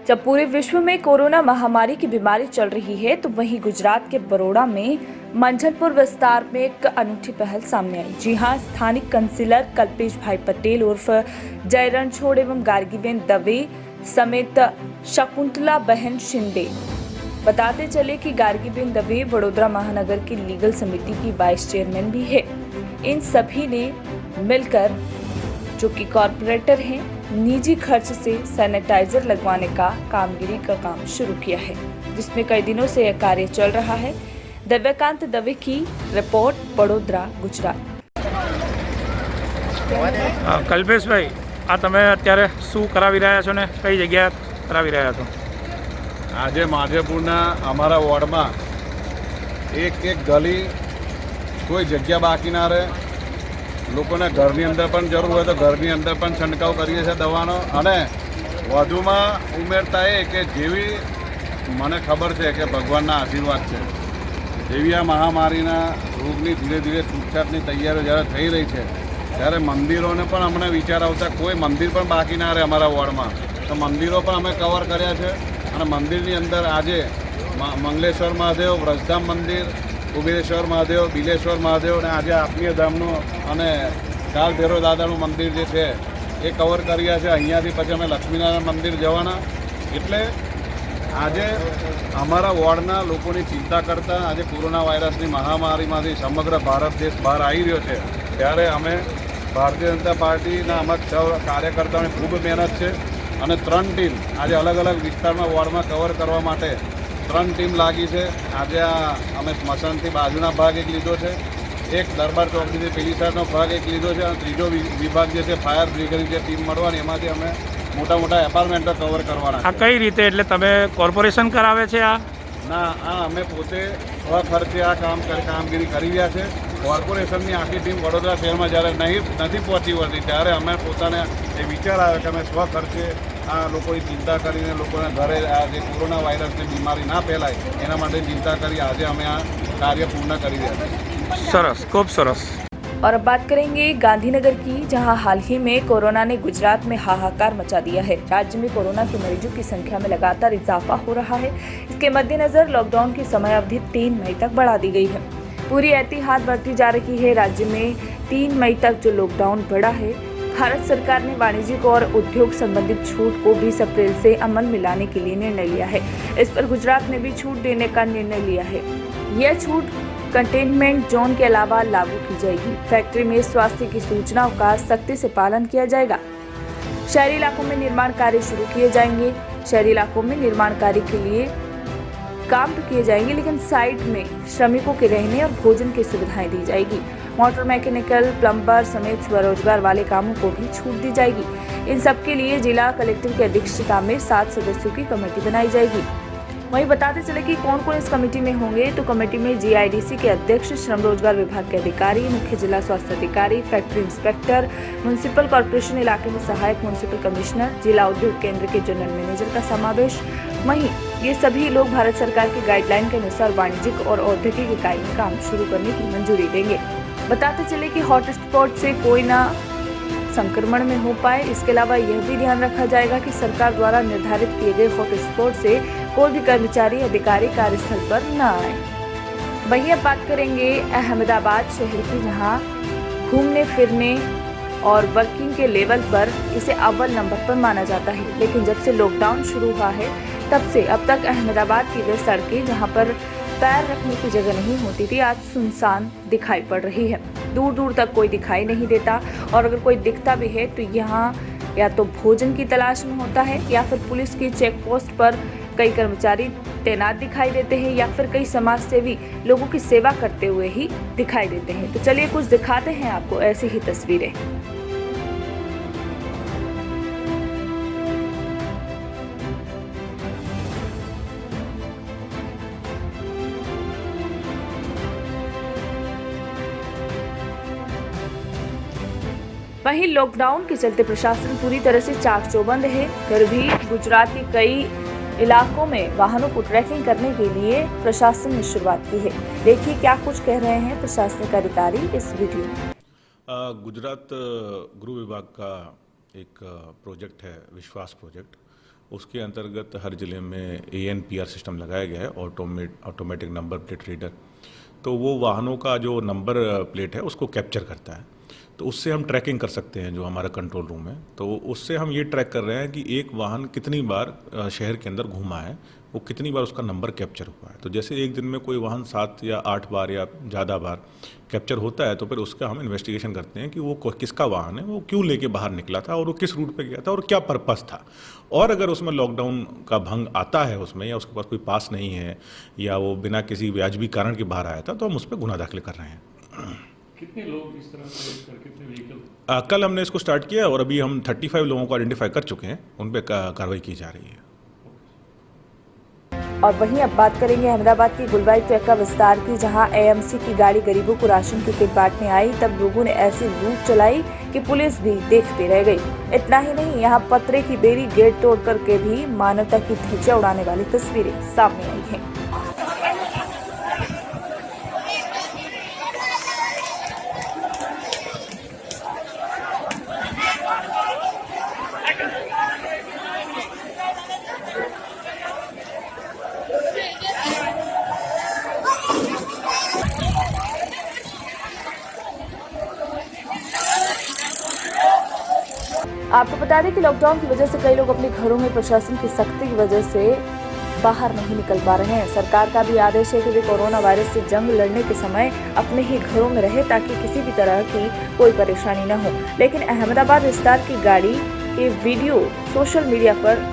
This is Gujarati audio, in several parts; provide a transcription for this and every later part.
जब पूरे विश्व में कोरोना महामारी की बीमारी चल रही है तो वहीं गुजरात के बड़ौदा में मंझनपुर विस्तार में एक अनूठी पहल सामने आई। जी हां, स्थानिक काउंसिलर कल्पेश भाई पटेल उर्फ जय रणछोड़ एवं गार्गीबेन दवे समेत शकुंतला बहन शिंदे। बताते चले कि गार्गीबेन दवे वडोदरा महानगर की लीगल समिति की वाइस चेयरमैन भी है। इन सभी ने मिलकर, जो कि कॉर्पोरेटर हैं, निजी खर्च से सैनिटाइजर लगवाने का काम शुरू किया है, जिसमें कई दिनों से यह कार्य चल रहा है। दिव्यकांत दवे की रिपोर्ट, वडोदरा, गुजरात। કલ્પેશભાઈ, આ તમે અત્યારે શું કરાવી રહ્યા છો ને કઈ જગ્યાએ કરાવી રહ્યા છો? આજે માધેપુરના અમારા વોર્ડમાં એક ગલી કોઈ જગ્યા બાકી ના રહે, લોકોને ઘરની અંદર પણ જરૂર હોય તો ઘરની અંદર પણ છંટકાવ કરીએ છીએ દવાનો। અને વધુમાં ઉમેરતા એ કે જેવી મને ખબર છે કે ભગવાનના આશીર્વાદ છે, જેવી આ મહામારીના રોગની ધીરે ધીરે છૂટછાટની તૈયારીઓ જ્યારે થઈ રહી છે ત્યારે મંદિરોને પણ અમને વિચાર આવતા કોઈ મંદિર પણ બાકી ના રહે અમારા વોર્ડમાં, તો મંદિરો પણ અમે કવર કર્યા છે। અને મંદિરની અંદર આજે મંગલેશ્વર મહાદેવ, વ્રજધામ મંદિર, કુબેરેશ્વર મહાદેવ, બિલેશ્વર મહાદેવ અને આજે આત્મીય ધામનું અને કાલ ભૈરવ દાદાનું મંદિર જે છે એ કવર કર્યા છે। અહીંયાથી પછી અમે લક્ષ્મીનારાયણ મંદિર જવાના। એટલે આજે અમારા વોર્ડના લોકોની ચિંતા કરતાં આજે કોરોના વાયરસની મહામારીમાંથી સમગ્ર ભારત દેશ બહાર આવી રહ્યો છે ત્યારે અમે ભારતીય જનતા પાર્ટીના અમારા સૌ કાર્યકર્તાઓની ખૂબ મહેનત છે અને 3 ટીમ આજે અલગ અલગ વિસ્તારમાં વોર્ડમાં કવર કરવા માટે 3 ટીમ લાગી છે। આજે અમે સ્મશાનથી બાજુના ભાગ એક લીધો છે, એક દરબાર ચોકડીથી પેલી સાઈડનો ભાગ એક લીધો છે અને ત્રીજો વિભાગ જે છે ફાયર બ્રિગેડની જે ટીમ મળવાની એમાંથી અમે મોટા મોટા એપાર્ટમેન્ટો કવર કરવાના। આ કઈ રીતે, એટલે તમે કોર્પોરેશન કરાવે છે આ? ના, અમે પોતે સ્વખર્ચે આ કામગીરી કરી રહ્યા છે। કોર્પોરેશનની આખી ટીમ વડોદરા શહેરમાં જ્યારે નથી પહોંચી વળતી ત્યારે અમે પોતાને એ વિચાર આવ્યો કે અમે સ્વખર્ચે આ લોકોની ચિંતા કરીને લોકોના ઘરે આ જે કોરોના વાયરસની બીમારી ના ફેલાય એના માટે ચિંતા કરી આજે અમે આ કાર્ય પૂર્ણ કરી રહ્યા છીએ। સરસ, ખૂબ સરસ। और अब बात करेंगे गांधीनगर की, जहां हाल ही में कोरोना ने गुजरात में हाहाकार मचा दिया है। राज्य में कोरोना के मरीजों की संख्या में लगातार इजाफा हो रहा है। इसके मद्देनजर लॉकडाउन की समय अवधि 3 मई तक बढ़ा दी गई है। पूरी एहतियात बरती जा रही है। राज्य में 3 मई तक जो लॉकडाउन बढ़ा है, भारत सरकार ने वाणिज्यिक और उद्योग संबंधित छूट को 20 अप्रैल से अमल में लाने के लिए निर्णय लिया है। इस पर गुजरात ने भी छूट देने का निर्णय लिया है। यह छूट कंटेनमेंट जोन के अलावा लागू की जाएगी। फैक्ट्री में स्वास्थ्य की सूचनाओं का सख्ती से पालन किया जाएगा। शहरी इलाकों में निर्माण कार्य शुरू किए जाएंगे। शहरी इलाकों में निर्माण कार्य के लिए काम तो किए जाएंगे, लेकिन साइट में श्रमिकों के रहने और भोजन की सुविधाएं दी जाएगी। मोटर मैकेनिकल, प्लम्बर समेत स्वरोजगार वाले कामों को भी छूट दी जाएगी। इन सब के लिए जिला कलेक्टर की अध्यक्षता में 7 सदस्यों की कमेटी बनाई जाएगी। वहीं बताते चले कि कौन कौन इस कमेटी में होंगे, तो कमेटी में जीआईडीसी के अध्यक्ष, श्रम रोजगार विभाग के अधिकारी, मुख्य जिला स्वास्थ्य अधिकारी, फैक्ट्री इंस्पेक्टर, म्युनिसिपल कॉर्पोरेशन इलाके में सहायक म्युनिसिपल कमिश्नर, जिला उद्योग केंद्र के जनरल मैनेजर का समावेश। वहीं ये सभी लोग भारत सरकार की गाइडलाइन के अनुसार वाणिज्यिक और औद्योगिक इकाई में काम शुरू करने की मंजूरी देंगे। बताते चले कि हॉटस्पॉट से कोई ना संक्रमण में हो पाए, इसके अलावा यह भी ध्यान रखा जाएगा कि सरकार द्वारा निर्धारित किए गए हॉटस्पॉट से कोई भी कर्मचारी अधिकारी कार्यस्थल पर न आए। वहीं अब बात करेंगे अहमदाबाद शहर की, जहां घूमने फिरने और वर्किंग के लेवल पर इसे अव्वल नंबर पर माना जाता है। लेकिन जब से लॉकडाउन शुरू हुआ है तब से अब तक अहमदाबाद की वे सड़कें जहां पर पैर रखने की जगह नहीं होती थी, आज सुनसान दिखाई पड़ रही है। दूर दूर तक कोई दिखाई नहीं देता, और अगर कोई दिखता भी है तो यहाँ या तो भोजन की तलाश में होता है, या फिर पुलिस की चेक पोस्ट पर कई कर्मचारी तैनात दिखाई देते हैं, या फिर कई समाज सेवी लोगों की सेवा करते हुए ही दिखाई देते हैं। तो चलिए कुछ दिखाते हैं आपको ऐसी ही तस्वीरें। वहीं लॉकडाउन के चलते प्रशासन पूरी तरह से चाक चौबंद है। फिर भी गुजरात के कई इलाकों में वाहनों को ट्रैकिंग करने के लिए प्रशासन ने शुरुआत की है। देखिए क्या कुछ कह रहे हैं प्रशासनिक अधिकारी इस वीडियो में। गुजरात गृह विभाग का एक प्रोजेक्ट है, विश्वास प्रोजेक्ट, उसके अंतर्गत हर ज़िले में ANPR सिस्टम लगाया गया है, ऑटोमेटिक नंबर प्लेट रीडर। तो वो वाहनों का जो नंबर प्लेट है उसको कैप्चर करता है, तो उससे हम ट्रैकिंग कर सकते हैं। जो हमारा कंट्रोल रूम है, तो उससे हम ये ट्रैक कर रहे हैं कि एक वाहन कितनी बार शहर के अंदर घूमा है, वो कितनी बार उसका नंबर कैप्चर हुआ है। तो जैसे एक दिन में कोई वाहन 7 या 8 बार या ज़्यादा बार कैप्चर होता है, तो फिर उसका हम इन्वेस्टिगेशन करते हैं कि वो किसका वाहन है, वो क्यों लेके बाहर निकला था और वो किस रूट पे गया था और क्या पर्पस था। और अगर उसमें लॉकडाउन का भंग आता है उसमें, या उसके पास कोई पास नहीं है, या वो बिना किसी वाजिबी कारण के बाहर आया था, तो हम उस पर गुनाह दाखिल कर रहे हैं। कितने लोग इस तरह से कितने व्हीकल? कल हमने इसको स्टार्ट किया और अभी हम 35 लोगों को आइडेंटिफाई कर चुके हैं, उन पर कार्रवाई की जा रही है। और वहीं अब बात करेंगे अहमदाबाद की गुलबाई ट्रैका विस्तार की, जहां AMC की गाड़ी गरीबों को राशन की किट बांटने आई, तब लोगों ने ऐसी लूट चलाई कि पुलिस भी देखते रह गई। इतना ही नहीं, यहां पतरे की बेरी गेट तोड़ करके भी मानवता की धज्जियां उड़ाने वाली तस्वीरें सामने आई हैं। आपको बता दें कि लॉकडाउन की वजह से कई लोग अपने घरों में प्रशासन की सख्ती की वजह से बाहर नहीं निकल पा रहे हैं। सरकार का भी आदेश है कि वे कोरोना वायरस से जंग लड़ने के समय अपने ही घरों में रहे, ताकि किसी भी तरह की कोई परेशानी न हो। लेकिन अहमदाबाद विस्तार की गाड़ी के वीडियो सोशल मीडिया पर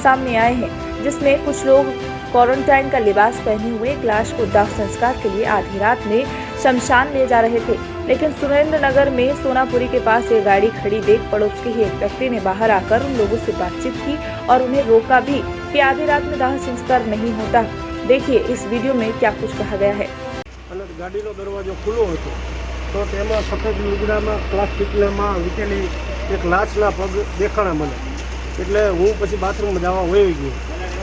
सामने आए हैं, जिसमें कुछ लोग क्वारंटाइन का लिबास पहने हुए एक लाश को दाह संस्कार के लिए आधी रात में शमशान ले जा रहे थे। लेकिन सुरेंद्र नगर में सोनापुरी के पास ये गाड़ी खड़ी देख पड़ोस के ही एक व्यक्ति ने बाहर आकर उन लोगों से बातचीत की और उन्हें रोका भी कि आधी रात में दाह संस्कार नहीं होता। देखिए इस वीडियो में क्या कुछ कहा गया है। गाड़ीનો દરવાજો ખુલ્લો હતો તો તેમાં સફેદ લુગડામાં પ્લાસ્ટિકનામાં વીટેલી એક લાશના પગ દેખાણા મને, એટલે હું પછી બાથરૂમમાં જવા વહી ગયો,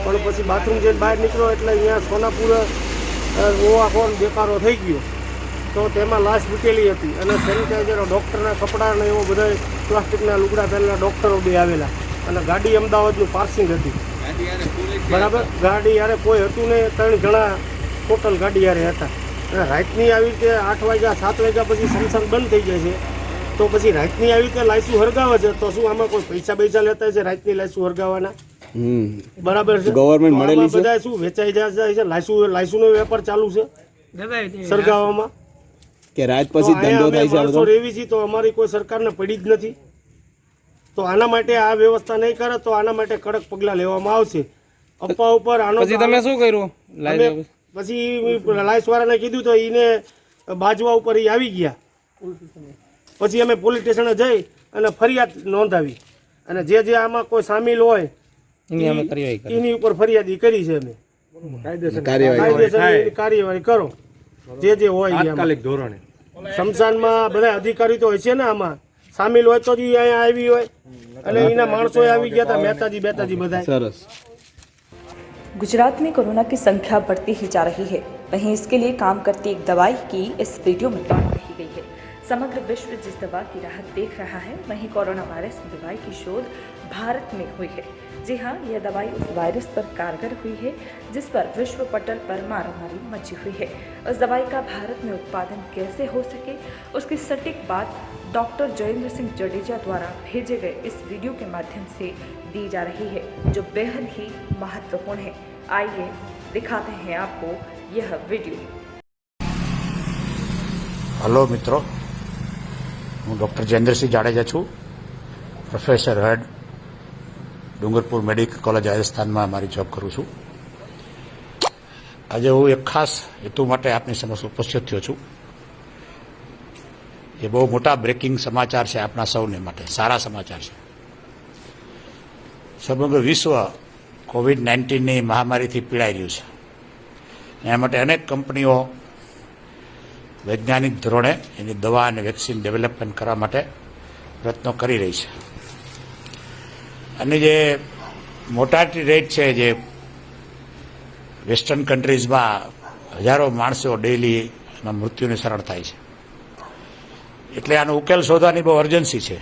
પણ પછી બાથરૂમ જઈને બહાર નીકળ્યો એટલે અહીંયા સોનાપુર ઓવાકોન દેખાડો થઈ ગયો, તો તેમાં લાશ વીટેલી હતી અને સેનિટાઈઝર ડૉક્ટરના કપડાં ને એવો બધા પ્લાસ્ટિકના લુગડા પહેરેલા ડૉક્ટરો બે આવેલા અને ગાડી અમદાવાદનું પાર્સિંગ હતી બરાબર। ગાડી યારે કોઈ હતું ને 3 જણા ટોટલ ગાડી યારે હતા। રાતની આવી રીતે 8 વાગ્યા 7 વાગ્યા પછી સમસાન બંધ થઈ જાય છે, તો પછી રાતની આવી રીતે લાઈસુ હરગાવે છે, તો શું આમાં કોઈ પૈસા પૈસા લેતા છે રાતની લાઈસુ હરગાવવાના? બરાબર છે, ગવર્મેન્ટ મળેલી છે, બધા શું વેચાઈ જાય છે, લાઈસુનો વેપાર ચાલુ છે સરગાવવામાં કે રાત પછી ધંધો થાય છે। વર્ષો રેવી છે તો અમારી કોઈ સરકારને પડી જ નથી, તો આના માટે આ વ્યવસ્થા નહીં કરે તો આના માટે કડક પગલાં લેવામાં આવશે। અપ્પા ઉપર આનો પછી તમે શું કર્યું? પછી લાઈસવાળાને કીધું તો એને બાજવા ઉપર એ આવી ગયા, પછી અમે પોલીસ સ્ટેશને જઈ અને ફરિયાદ નોંધાવી અને જે આમાં કોઈ સામેલ હોય એની ઉપર ફરિયાદ કરી છે। અમે કાયદેસરની કાર્યવાહી કરો, જે હોય તાત્કાલિક ધોરણે। શમશાનમાં બધા અધિકારી તો હશે ને આમાં સામેલ હોય તો જ અહીંયા આવી હોય, અને એના માણસો આવી ગયા હતા, મહેતાજી બેતાજી બધા। સરસ। गुजरात में कोरोना की संख्या बढ़ती ही जा रही है, वहीं इसके लिए काम करती एक दवाई की इस वीडियो में बात कही गई है। समग्र विश्व जिस दवा की राहत देख रहा है, वहीं कोरोना वायरस की दवाई की शोध भारत में हुई है। जी हाँ, यह दवाई उस वायरस पर कारगर हुई है जिस पर विश्व पटल पर मारामारी मची हुई है। उस दवाई का भारत में उत्पादन कैसे हो सके, उसकी सटीक बात डॉक्टर जयेंद्र सिंह जडेजा द्वारा भेजे गए इस वीडियो के माध्यम से दी जा रही है, जो बेहद ही महत्वपूर्ण है। आइए दिखाते हैं आपको यह वीडियो। हेलो मित्रों, हूँ डॉक्टर जयेंद्र सिंह जाडेजा छूँ, professor head Dungarpur medical college Rajasthan में मारी जॉब करूँ छूँ। आज हूँ एक खास हेतु माटे आपनी समक्ष उपस्थित थयो छूँ। ये बहुत मोटा ब्रेकिंग समाचार है, अपना सौने माटे सारा समाचार है। समग्र विश्व कोविड-19 ની મહામારીથી પીડાઈ રહ્યું છે, એના માટે અનેક કંપનીઓ વૈજ્ઞાનિક ધોરણે એની દવા અને વેક્સિન ડેવલપમેન્ટ કરવા માટે પ્રયત્નો કરી રહી છે, અને જે મોર્ટાલિટી રેટ છે, જે વેસ્ટર્ન કન્ટ્રીઝમાં હજારો માણસો ડેઇલી એમાં મૃત્યુને શરણ થાય છે, એટલે આનો ઉકેલ શોધવાની બહુ અર્જન્સી છે।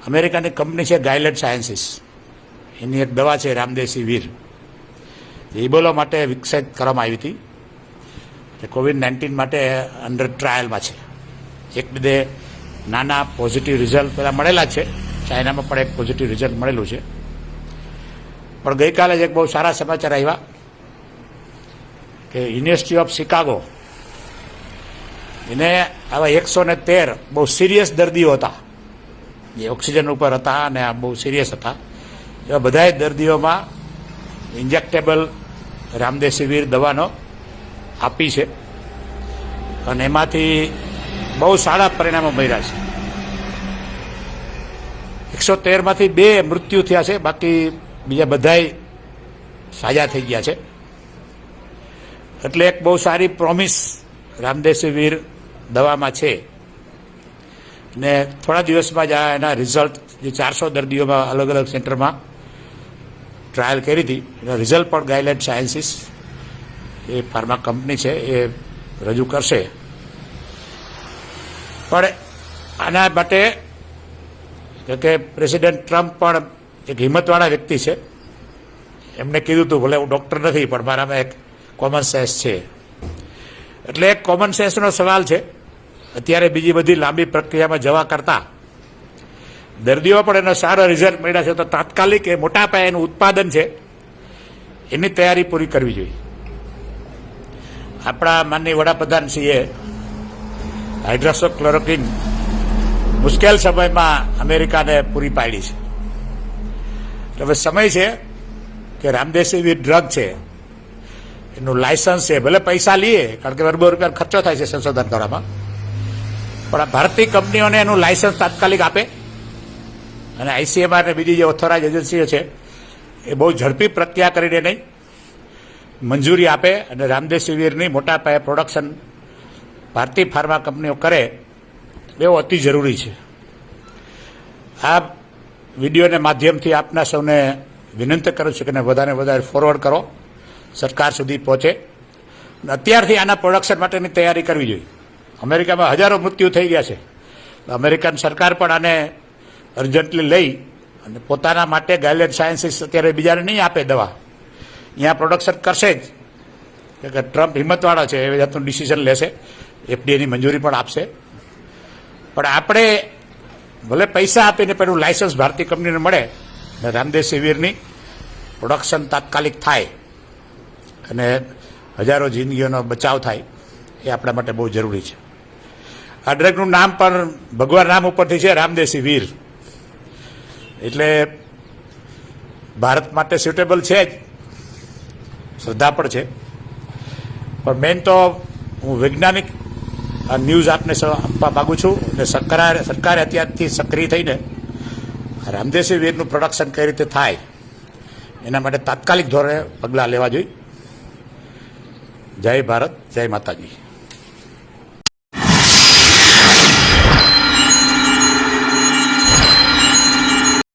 અમેરિકાની કંપની છે ગાયલેડ સાયન્સીસ, એની એક દવા છે રામદેસી વીર, ઇબોલા માટે વિકસિત કરવામાં આવી હતી. કોવિડ-19 માટે અંડર ટ્રાયલમાં છે. એક બધે નાના પોઝિટિવ રિઝલ્ટ પહેલાં મળેલા છે, ચાઇનામાં પણ એક પોઝિટિવ રિઝલ્ટ મળેલું છે. પણ ગઈકાલે જ એક બહુ સારા સમાચાર આવ્યા કે યુનિવર્સિટી ઓફ શિકાગો એને આવા 113 બહુ સિરિયસ દર્દીઓ હતા, જે ઓક્સિજન ઉપર હતા અને આ બહુ સિરિયસ હતા, એવા બધા દર્દીઓમાં ઇન્જેક્ટેબલ રામદેસી વીર દવાનો આપી છે અને એમાંથી બહુ સારા પરિણામો મળ્યા છે. 113માંથી 2 મૃત્યુ થયા છે, બાકી બીજા બધાય સાજા થઈ ગયા છે. એટલે એક બહુ સારી પ્રોમિસ રામદેસી વીર દવામાં છે ને થોડા દિવસમાં જ એના રિઝલ્ટ જે 400 દર્દીઓમાં અલગ અલગ સેન્ટરમાં ટ્રાયલ કરી હતી એના રિઝલ્ટ પણ ગાયલેન્ડ સાયન્સીસ એ ફાર્મા કંપની છે એ રજૂ કરશે. પણ આના માટે કે પ્રેસિડેન્ટ ટ્રમ્પ પણ એક હિંમતવાળા વ્યક્તિ છે. એમને કીધું હતું, ભલે હું ડૉક્ટર નથી પણ મારામાં એક કોમન સેન્સ છે. એટલે એક કોમન સેન્સનો સવાલ છે. અત્યારે બીજી બધી લાંબી પ્રક્રિયામાં જવા કરતાં દર્દીઓ પણ એનો સારો રિઝલ્ટ મળ્યા છે તો તાત્કાલિક એ મોટા પાયાનું ઉત્પાદન છે એની તૈયારી પૂરી કરવી જોઈએ. આપણા માનનીય વડાપ્રધાન શ્રીએ હાઇડ્રોક્સીક્લોરોક્વિન મુશ્કેલ સમયમાં અમેરિકાને પૂરી પાડી છે. એટલે હવે સમય છે કે રામદેસી વીર ડ્રગ છે એનું લાયસન્સ છે, ભલે પૈસા લઈએ કારણ કે અરબો રૂપિયા ખર્ચો થાય છે સંશોધન કરવામાં, પણ આ ભારતીય કંપનીઓને એનું લાયસન્સ તાત્કાલિક આપે અને ICMR ને બીજી જે ઓથોરાઇઝ એજન્સીઓ છે એ બહુ ઝડપી પ્રક્રિયા કરીને નહીં મંજૂરી આપે અને રામદેસી વીરની મોટા પાયે પ્રોડક્શન ભારતીય ફાર્મા કંપનીઓ કરે એવું અતિ જરૂરી છે. આ વિડીયોના માધ્યમથી આપના સૌને વિનંતી કરું છું કે વધારે ફોરવર્ડ કરો, સરકાર સુધી પહોંચે. અત્યારથી આના પ્રોડક્શન માટેની તૈયારી કરવી જોઈએ. અમેરિકામાં હજારો મૃત્યુ થઈ ગયા છે. અમેરિકન સરકાર પણ આને અર્જન્ટલી લઈ અને પોતાના માટે ગાયલેન્ડ સાયન્સીસ અત્યારે બીજાને નહીં આપે દવા, અહીંયા પ્રોડક્શન કરશે જ. કે ટ્રમ્પ હિંમતવાળા છે, એ જાતનું ડિસિઝન લેશે, FDAની મંજૂરી પણ આપશે. પણ આપણે ભલે પૈસા આપીને પેલું લાયસન્સ ભારતીય કંપનીને મળે અને રામદેસી વીરની પ્રોડક્શન તાત્કાલિક થાય અને હજારો જિંદગીઓનો બચાવ થાય એ આપણા માટે બહુ જરૂરી છે. આ ડ્રગનું નામ પણ ભગવાન રામ ઉપરથી છે, રામદેસી વીર, એટલે ભારત માટે સ્યુટેબલ છે જ, શ્રદ્ધા પણ છે. પણ મેન તો હું વૈજ્ઞાનિક આ ન્યૂઝ આપને આપવા માગું છું અને સરકારે અત્યારથી સક્રિય થઈને રામદેસી વીરનું પ્રોડક્શન કઈ રીતે થાય એના માટે તાત્કાલિક ધોરણે પગલાં લેવા જોઈએ. જય ભારત, જય માતાજી.